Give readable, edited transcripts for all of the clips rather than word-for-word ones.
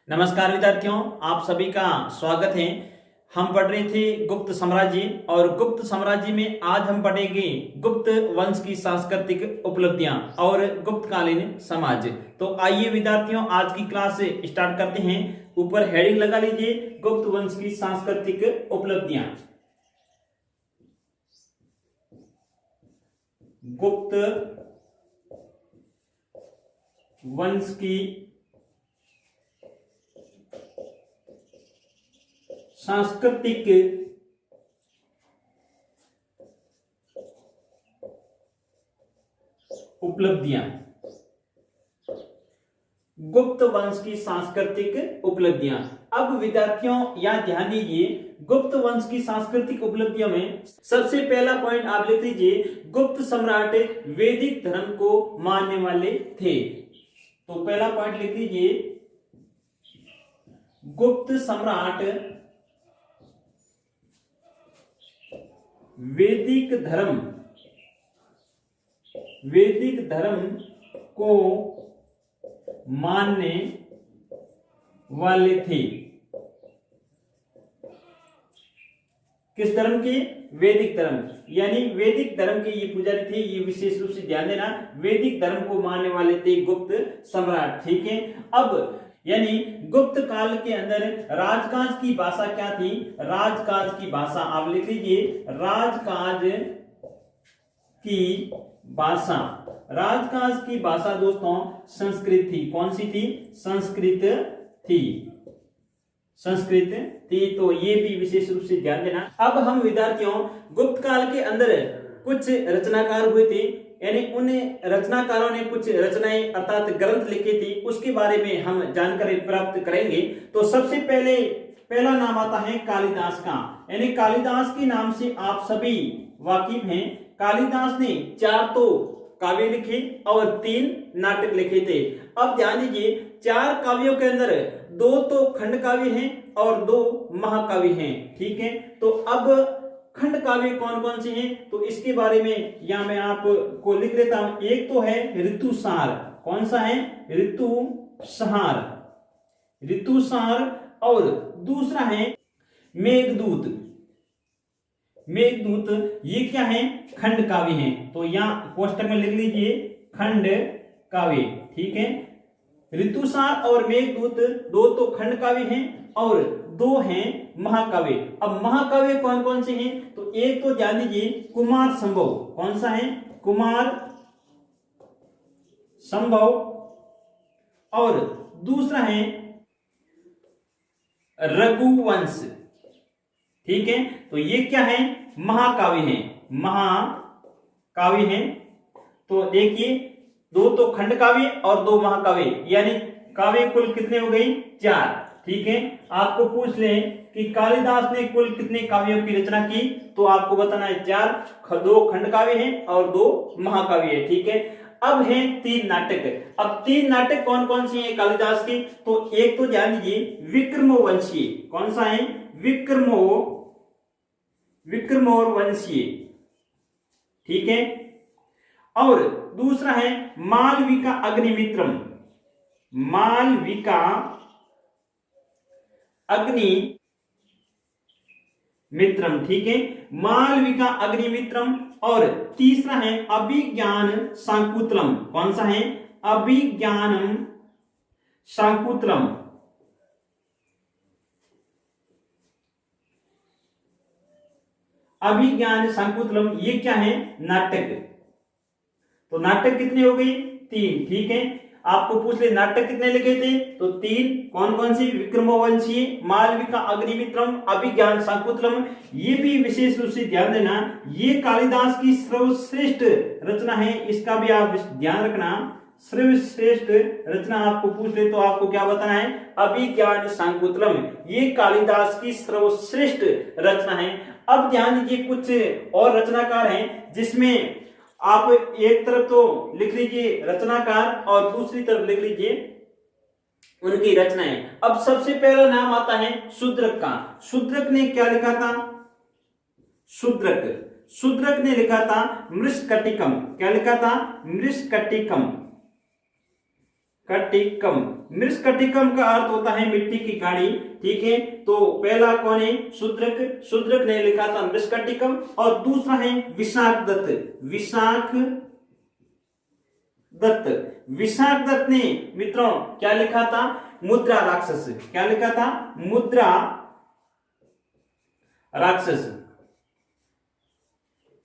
नमस्कार विद्यार्थियों, आप सभी का स्वागत है। हम पढ़ रहे थे गुप्त साम्राज्य और गुप्त साम्राज्य में आज हम पढ़ेंगे गुप्त वंश की सांस्कृतिक उपलब्धियां और गुप्तकालीन समाज। तो आइए विद्यार्थियों, आज की क्लास स्टार्ट करते हैं। ऊपर हेडिंग लगा लीजिए, गुप्त वंश की सांस्कृतिक उपलब्धियां। गुप्त वंश की सांस्कृतिक उपलब्धियां। गुप्त वंश की सांस्कृतिक उपलब्धियां। अब विद्यार्थियों यहां ध्यान दीजिए, गुप्त वंश की सांस्कृतिक उपलब्धियों में सबसे पहला पॉइंट आप लिख लीजिए, गुप्त सम्राट वैदिक धर्म को मानने वाले थे। तो पहला पॉइंट लिख लीजिए, गुप्त सम्राट वैदिक धर्म को मानने वाले थे। किस धर्म के? वैदिक धर्म, यानी वैदिक धर्म के ये पुजारी थे। ये विशेष रूप से ध्यान देना, वैदिक धर्म को मानने वाले थे गुप्त सम्राट। ठीक है। अब यानी गुप्त काल के अंदर राजकाज की भाषा क्या थी? राजकाज की भाषा आप लिख लीजिए, राजकाज की भाषा। राजकाज की भाषा दोस्तों संस्कृत थी। कौन सी थी? संस्कृत थी। तो ये भी विशेष रूप से ध्यान देना। अब हम विद्यार्थियों गुप्त काल के अंदर कुछ रचनाकार हुए थे, यानी उन रचनाकारों ने कुछ रचनाएं अर्थात ग्रंथ लिखे थे, उसके बारे में हम जानकारी प्राप्त करेंगे। तो सबसे पहला नाम आता है कालिदास का, यानी कालिदास के नाम से आप सभी वाकिफ हैं। कालिदास ने 4 तो काव्य लिखे और 3 नाटक लिखे थे। अब ध्यान दीजिए, 4 काव्यों के अंदर 2 तो खंड काव्य हैं और 2 महाकाव्य हैं। ठीक है। तो अब खंड काव्य कौन कौन से हैं, तो इसके बारे में यहां मैं आपको लिख लेता हूं। एक तो है ऋतुसार। कौन सा है? ऋतुसार। और दूसरा है मेघदूत। ये क्या है? खंड काव्य हैं। तो यहां कोष्टक में लिख लीजिए खंड काव्य। ठीक है। ऋतुसार और मेघदूत 2 तो खंड काव्य हैं और 2 हैं महाकाव्य। अब महाकाव्य कौन कौन से हैं? तो एक तो ध्यान दीजिए कुमार संभव। कौन सा है? कुमार संभव। और दूसरा है रघुवंश। ठीक है। तो ये क्या है? महाकाव्य हैं। तो देखिए 2 तो खंड काव्य और 2 महाकाव्य, यानी काव्य कुल कितने हो गई? 4। ठीक है। आपको पूछ ले कि कालिदास ने कुल कितने काव्यों की रचना की, तो आपको बताना है 4। 2 खंड काव्य हैं और 2 महाकाव्य है। ठीक है। अब है 3 नाटक। अब 3 नाटक कौन कौन से हैं कालिदास के? तो एक तो ध्यान दीजिए विक्रमोर्वशीय। कौन सा है? विक्रमोर्वशीय। ठीक है। और दूसरा है मालविका अग्निमित्रम। ठीक है। मालविका अग्निमित्रम। और तीसरा है अभिज्ञान शाकुंतलम। कौन सा है? अभिज्ञानम शाकुंतलम। अभिज्ञान शाकुंतलम ये क्या है? नाटक। तो नाटक कितने हो गए? 3। ठीक है। आपको पूछ ले नाटक कितने लिखे थे, तो 3। कौन कौन सी? विक्रमोर्वशीय, मालविका अग्निमित्रम, अभिज्ञान शाकुंतलम। ये भी विशेष रूप से ध्यान देना, ये कालिदास की सर्वश्रेष्ठ रचना है। इसका भी आप ध्यान रखना। सर्वश्रेष्ठ रचना आपको पूछ ले तो आपको क्या बताना है? अभिज्ञान शाकुंतलम। ये कालिदास की सर्वश्रेष्ठ रचना है। अब ध्यान दीजिए, कुछ और रचनाकार हैं जिसमें आप एक तरफ तो लिख लीजिए रचनाकार और दूसरी तरफ लिख लीजिए उनकी रचनाएं। अब सबसे पहला नाम आता है शूद्रक का। शूद्रक ने क्या लिखा था? शूद्रक ने लिखा था मृष्कटिकम। क्या लिखा था? मृष्कटिकम। कटिकम। मृस्कटिकम का अर्थ होता है मिट्टी की गाड़ी, ठीक है। तो पहला कौन है? शूद्रक। शूद्रक ने लिखा था मृस्कटिकम। और दूसरा है विशाख दत्त। विशाख दत्त। विशाख दत्त ने मित्रों क्या लिखा था? मुद्रा राक्षस। क्या लिखा था? मुद्रा राक्षस।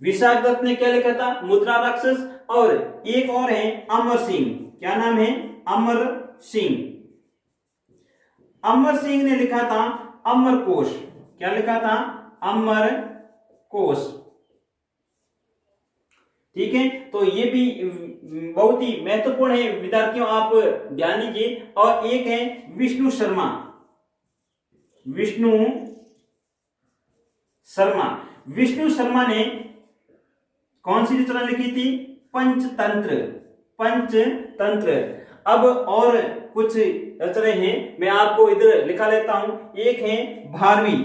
विशाख दत्त ने क्या लिखा था? मुद्रा राक्षस। और एक और है अमर सिंह। क्या नाम है? अमर सिंह। अमर सिंह ने लिखा था अमर कोश। क्या लिखा था? अमर कोश, ठीक है। तो ये भी बहुत ही महत्वपूर्ण है विद्यार्थियों, आप ध्यान दीजिए। और एक है विष्णु शर्मा। विष्णु शर्मा। विष्णु शर्मा ने कौन सी रचना लिखी थी? पंचतंत्र। पंचतंत्र। अब और कुछ रचनाएं हैं, मैं आपको इधर लिखा लेता हूं। एक है भारवी।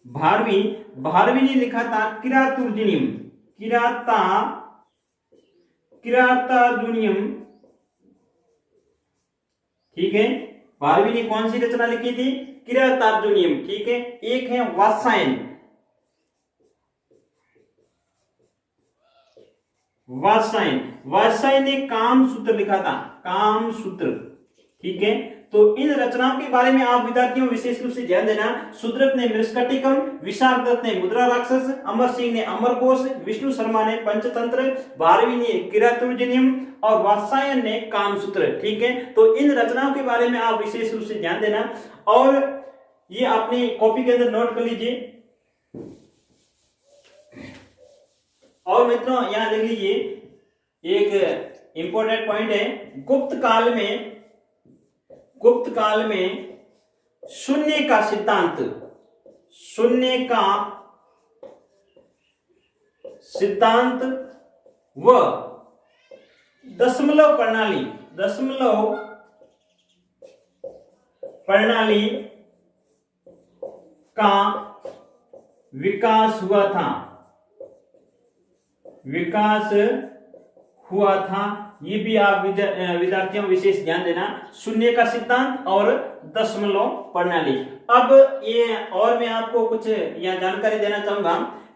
भारवी। भारवी ने लिखा था किरातुर्जुनियम। किरातार्जुनियम, ठीक है। भारवी ने कौन सी रचना लिखी थी? किरातार्जुनियम, ठीक है। एक है वात्सायन। वात्सायन। वात्सायन ने कामसूत्र लिखा था। कामसूत्र, ठीक है। तो इन रचनाओं के बारे में आप विद्यार्थियों विशेष रूप से ध्यान देना। शूद्रक ने मृस्कटिकम, विशाख दत्त ने मुद्रा राक्षस, अमर सिंह ने अमरकोश, विष्णु शर्मा ने पंचतंत्र, भारवी ने किरातुर्जुनियम और वात्सायन ने कामसूत्र, ठीक है। तो इन रचनाओं के बारे में आप विशेष रूप से ध्यान देना और ये अपनी कॉपी के अंदर नोट कर लीजिए। और मित्रों यहां लिख लीजिए, एक इंपॉर्टेंट पॉइंट है, गुप्त काल में शून्य का सिद्धांत, शून्य का सिद्धांत व दशमलव प्रणाली का विकास हुआ था। ये भी आप विद्यार्थियों विशेष ध्यान देना, शून्य का सिद्धांत और दशमलव प्रणाली। अब ये और मैं आपको कुछ यहाँ जानकारी देना चाहूंगा।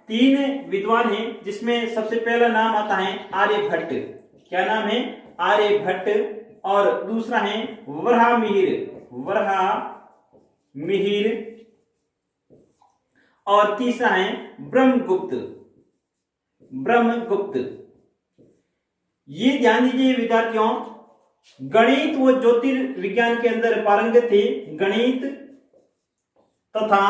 3 विद्वान हैं जिसमें सबसे पहला नाम आता है आर्यभट्ट। क्या नाम है? आर्यभट्ट। और दूसरा है वराहमिहिर और तीसरा है ब्रह्मगुप्त। ये ध्यान दीजिए विद्यार्थियों, गणित व ज्योतिर्विज्ञान के अंदर पारंगत थे। गणित तथा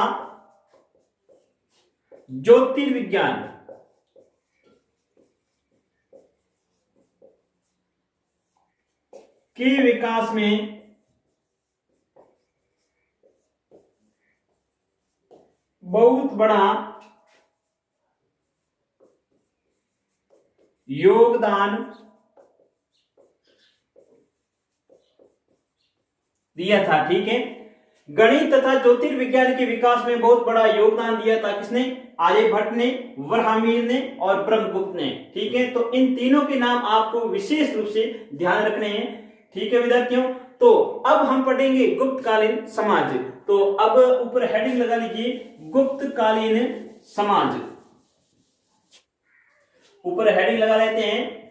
ज्योतिर्विज्ञान के विकास में बहुत बड़ा योगदान दिया था, ठीक है। गणित तथा ज्योतिर्विज्ञान के विकास में बहुत बड़ा योगदान दिया था किसने? आर्यभट्ट ने, वराहमिहिर ने और ब्रह्मगुप्त ने, ठीक है। तो इन तीनों के नाम आपको विशेष रूप से ध्यान रखने हैं, ठीक है विद्यार्थियों। तो अब हम पढ़ेंगे गुप्तकालीन समाज। तो अब ऊपर हेडिंग लगा लीजिए, गुप्तकालीन समाज। ऊपर हेडिंग लगा लेते हैं,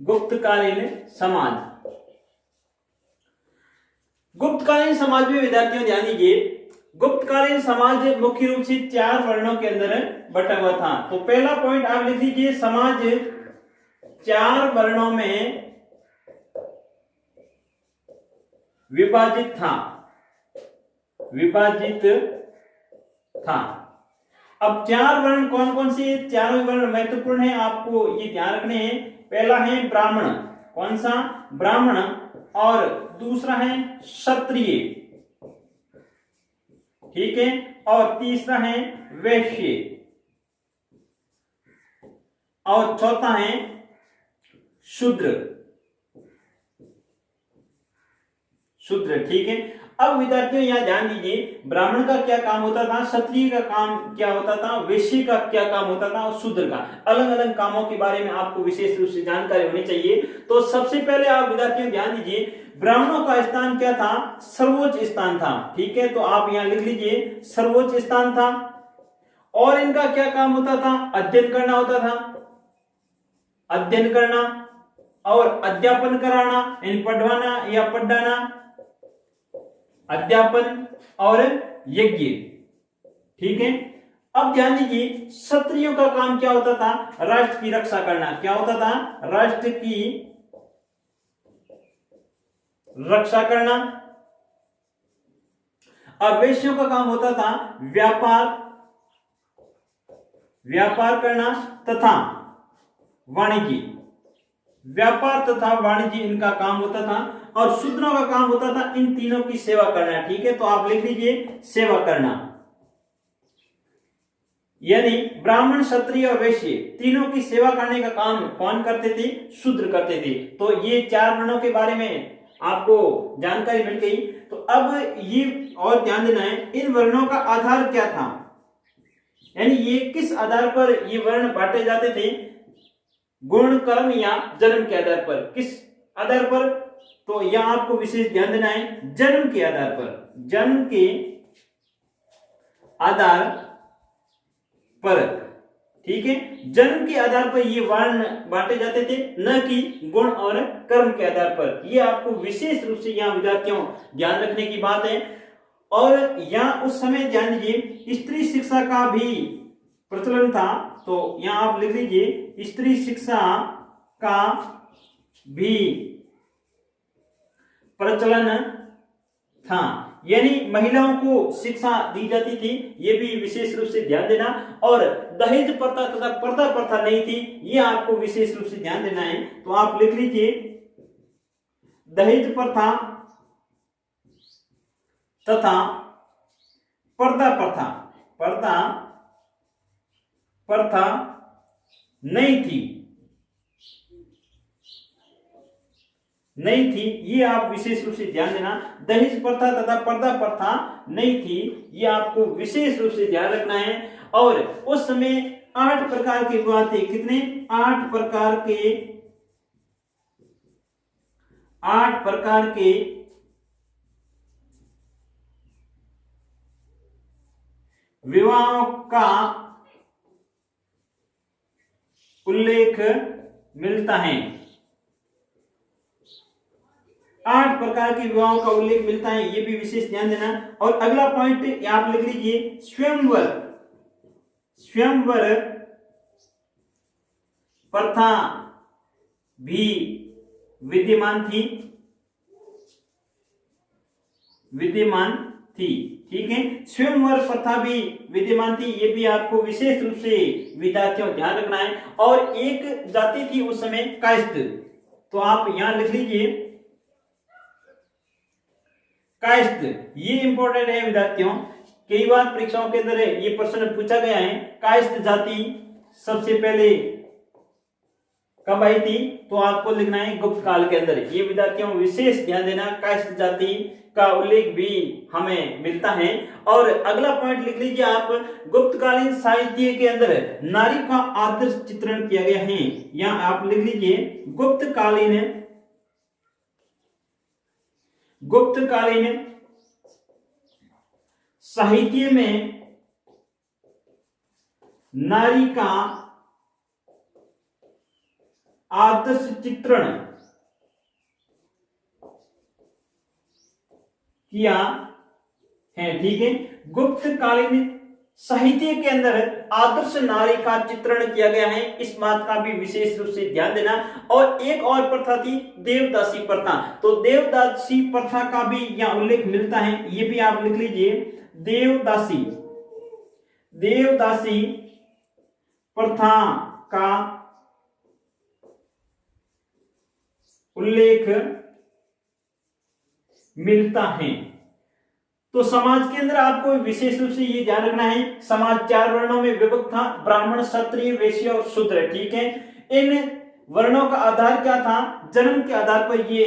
गुप्तकालीन समाज। गुप्तकालीन समाज में विद्यार्थियों ध्यान दीजिए, गुप्तकालीन समाज मुख्य रूप से 4 वर्णों के अंदर बटा हुआ था। तो पहला पॉइंट आप लिख लीजिए, समाज 4 वर्णों में विभाजित था। अब 4 वर्ण कौन कौन से? चारों वर्ण महत्वपूर्ण है, आपको ये ध्यान रखने हैं। पहला है ब्राह्मण। कौन सा? ब्राह्मण। और दूसरा है क्षत्रिय, ठीक है। और तीसरा है वैश्य और चौथा है शूद्र, ठीक है। अब विद्यार्थियों यहाँ ध्यान दीजिए, ब्राह्मण का क्या काम होता था, क्षत्रिय का काम क्या होता था, वैश्य का क्या काम होता था और शूद्र का, अलग अलग कामों के बारे में आपको विशेष रूप से जानकारी होनी चाहिए। तो सबसे पहले आप विद्यार्थियों ध्यान दीजिए, ब्राह्मणों का स्थान क्या था, सर्वोच्च स्थान था, ठीक है। तो आप यहाँ लिख लीजिए सर्वोच्च स्थान था। और इनका क्या काम होता था, अध्ययन करना होता था, अध्ययन करना और अध्यापन कराना, यानी पढ़वाना या पढ़ाना, अध्यापन और यज्ञ, ठीक है। अब ध्यान दीजिए, क्षत्रियों का काम क्या होता था, राष्ट्र की रक्षा करना, क्या होता था, राष्ट्र की रक्षा करना। और वैश्यों का काम होता था व्यापार करना तथा वाणिज्य, व्यापार तथा वाणिज्य इनका काम होता था। और शूद्रों का काम होता था इन तीनों की सेवा करना, ठीक है। तो आप लिख लीजिए सेवा करना, यानी ब्राह्मण, क्षत्रिय और वैश्य तीनों की सेवा करने का काम कौन करते थे, शूद्र करते थे। तो ये चार वर्णों के बारे में आपको जानकारी मिल गई। तो अब ये और ध्यान देना है, इन वर्णों का आधार क्या था, यानी ये किस आधार पर ये वर्ण बांटे जाते थे, गुण, कर्म या जन्म के आधार पर, किस आधार पर। तो यहां आपको विशेष ध्यान देना है, जन्म के आधार पर, जन्म के आधार पर, ठीक है। जन्म के आधार पर ये वर्ण बांटे जाते थे, न कि गुण और कर्म के आधार पर। ये आपको विशेष रूप से यहाँ विद्यार्थियों ध्यान रखने की बात है। और यहाँ उस समय ध्यान दीजिए, स्त्री शिक्षा का भी प्रचलन था। तो यहाँ आप लिख लीजिए स्त्री शिक्षा का भी प्रचलन था, यानी महिलाओं को शिक्षा दी जाती थी, ये भी विशेष रूप से ध्यान देना। और दहेज प्रथा तथा पर्दा प्रथा नहीं थी, ये आपको विशेष रूप से ध्यान देना है। तो आप लिख लीजिए दहेज प्रथा तथा पर्दा प्रथा, पर्दा प्रथा नहीं थी, नहीं थी, ये आप विशेष रूप से ध्यान देना। दहेज प्रथा तथा पर्दा प्रथा नहीं थी, ये आपको विशेष रूप से ध्यान रखना है। और उस समय 8 प्रकार के विवाह थे, कितने, 8 प्रकार के विवाहों का उल्लेख मिलता है, 8 प्रकार के विवाहों का उल्लेख मिलता है, ये भी विशेष ध्यान देना। और अगला पॉइंट आप लिख लीजिए स्वयंवर, स्वयंवर प्रथा भी विद्यमान थी, ठीक है। स्वयंवर प्रथा भी विद्यमान थी, ये भी आपको विशेष रूप से विद्यार्थियों ध्यान रखना है। और एक जाति थी उस समय कायस्थ, तो आप यहां लिख लीजिए कायस्थ, ये इंपॉर्टेंट है विद्यार्थियों, कई बार परीक्षाओं के अंदर ये प्रश्न पूछा गया है। कायस्थ जाति सबसे पहले कब आई थी, तो आपको लिखना है गुप्त काल के अंदर, ये विद्यार्थियों विशेष ध्यान देना। कायस्थ जाति का उल्लेख भी हमें मिलता है। और अगला पॉइंट लिख लीजिए आप, गुप्तकालीन साहित्य के अंदर नारी का आदर्श चित्रण किया गया है, यहां आप लिख लीजिए गुप्तकालीन साहित्य में नारी का आदर्श चित्रण किया है, ठीक है। गुप्तकालीन साहित्य के अंदर आदर्श नारी का चित्रण किया गया है, इस बात का भी विशेष रूप से ध्यान देना। और एक और प्रथा थी देवदासी प्रथा, तो देवदासी प्रथा का भी यहां उल्लेख मिलता है, ये भी आप लिख लीजिए देवदासी प्रथा का उल्लेख मिलता है। तो समाज के अंदर आपको विशेष रूप से ये ध्यान रखना है, समाज 4 वर्णों में विभक्त था, ब्राह्मण, क्षत्रिय, वैश्य और शूद्र, ठीक है। इन वर्णों का आधार क्या था, जन्म के आधार पर ये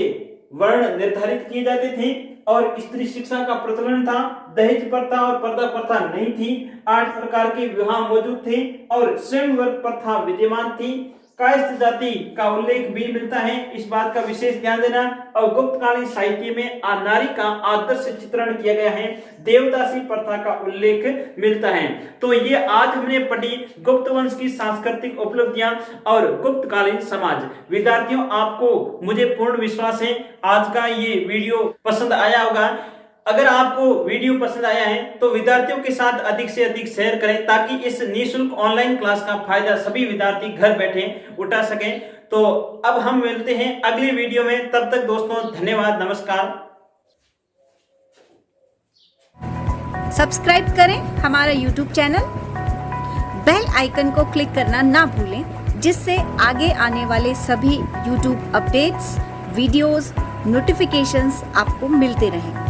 वर्ण निर्धारित किए जाते थे। और स्त्री शिक्षा का प्रचलन था, दहेज प्रथा और पर्दा प्रथा नहीं थी, 8 प्रकार के विवाह मौजूद थे और स्वयंवर प्रथा विद्यमान थी। कायस्थ जाति का उल्लेख भी मिलता है, इस बात का विशेष ध्यान देना। और गुप्तकालीन साहित्य में नारी का आदर्श चित्रण किया गया है, देवदासी प्रथा का उल्लेख मिलता है। तो ये आज हमने पढ़ी गुप्त वंश की सांस्कृतिक उपलब्धियां और गुप्तकालीन समाज। विद्यार्थियों, आपको मुझे पूर्ण विश्वास है आज का ये वीडियो पसंद आया होगा। अगर आपको वीडियो पसंद आया है तो विद्यार्थियों के साथ अधिक से अधिक शेयर करें, ताकि इस निःशुल्क ऑनलाइन क्लास का फायदा सभी विद्यार्थी घर बैठे उठा सकें। तो अब हम मिलते हैं अगली वीडियो में, तब तक दोस्तों धन्यवाद, नमस्कार। सब्सक्राइब करें हमारा YouTube चैनल, बेल आइकन को क्लिक करना ना भूलें, जिससे आगे आने वाले सभी YouTube अपडेट्स, वीडियोस, नोटिफिकेशंस आपको मिलते रहें।